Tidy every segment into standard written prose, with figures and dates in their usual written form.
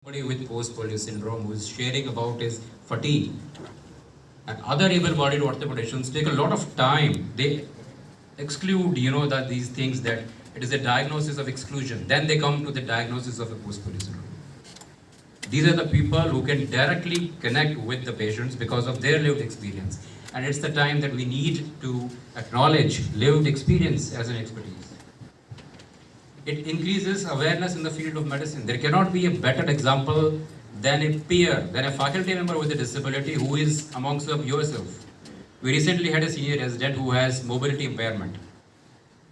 Somebody with post-polio syndrome who is sharing about his fatigue. And other able-bodied orthopedicians take a lot of time. They exclude, that these things, that it is a diagnosis of exclusion. Then they come to the diagnosis of a post-polio syndrome. These are the people who can directly connect with the patients because of their lived experience. And it's the time that we need to acknowledge lived experience as an expertise. It increases awareness in the field of medicine. There cannot be a better example than a peer, than a faculty member with a disability who is amongst yourself. We recently had a senior resident who has mobility impairment.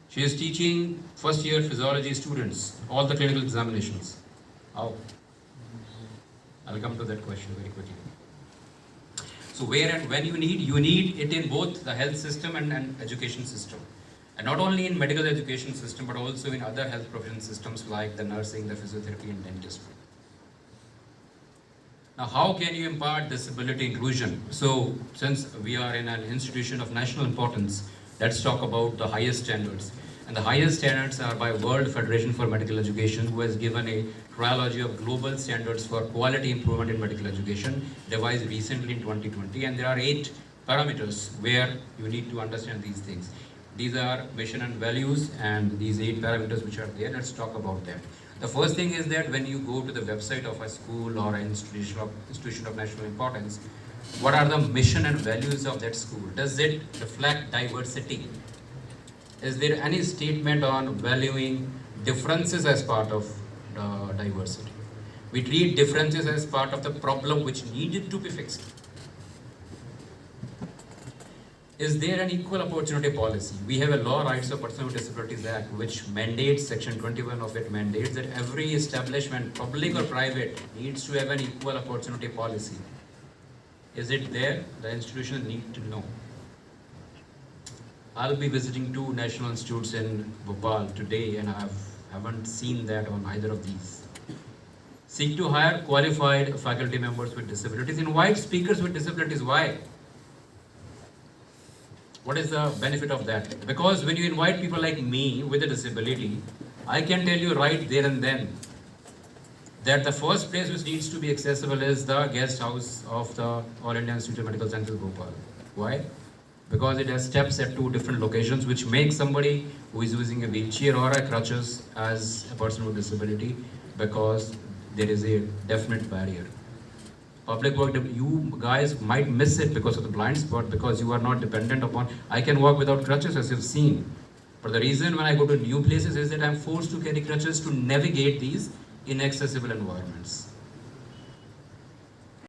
She is teaching first year physiology students all the clinical examinations. How? I'll come to that question very quickly. So where and when you need it in both the health system and education system. And not only in medical education system, but also in other health profession systems like the nursing, the physiotherapy and dentistry. Now, how can you impart disability inclusion? So, since we are in an institution of national importance, let's talk about the highest standards. And the highest standards are by World Federation for Medical Education, who has given a trilogy of global standards for quality improvement in medical education, devised recently in 2020. And there are 8 parameters where you need to understand these things. These are mission and values, and these 8 parameters which are there, let's talk about them. The first thing is that when you go to the website of a school or an institution of national importance, what are the mission and values of that school? Does it reflect diversity? Is there any statement on valuing differences as part of diversity? We treat differences as part of the problem which needed to be fixed. Is there an equal opportunity policy? We have a Law Rights of Persons with Disabilities Act which mandates, section 21 of it mandates that every establishment, public or private, needs to have an equal opportunity policy. Is it there? The institutions need to know. I'll be visiting 2 national institutes in Bhopal today and I haven't seen that on either of these. Seek to hire qualified faculty members with disabilities. Invite speakers with disabilities. Why? What is the benefit of that? Because when you invite people like me with a disability, I can tell you right there and then that the first place which needs to be accessible is the guest house of the All India Institute of Medical Sciences, Bhopal. Why? Because it has steps at 2 different locations which make somebody who is using a wheelchair or a crutches as a person with disability, because there is a definite barrier. Public work, you guys might miss it because of the blind spot, because you are not dependent upon, I can walk without crutches as you've seen. But the reason when I go to new places is that I'm forced to carry crutches to navigate these inaccessible environments.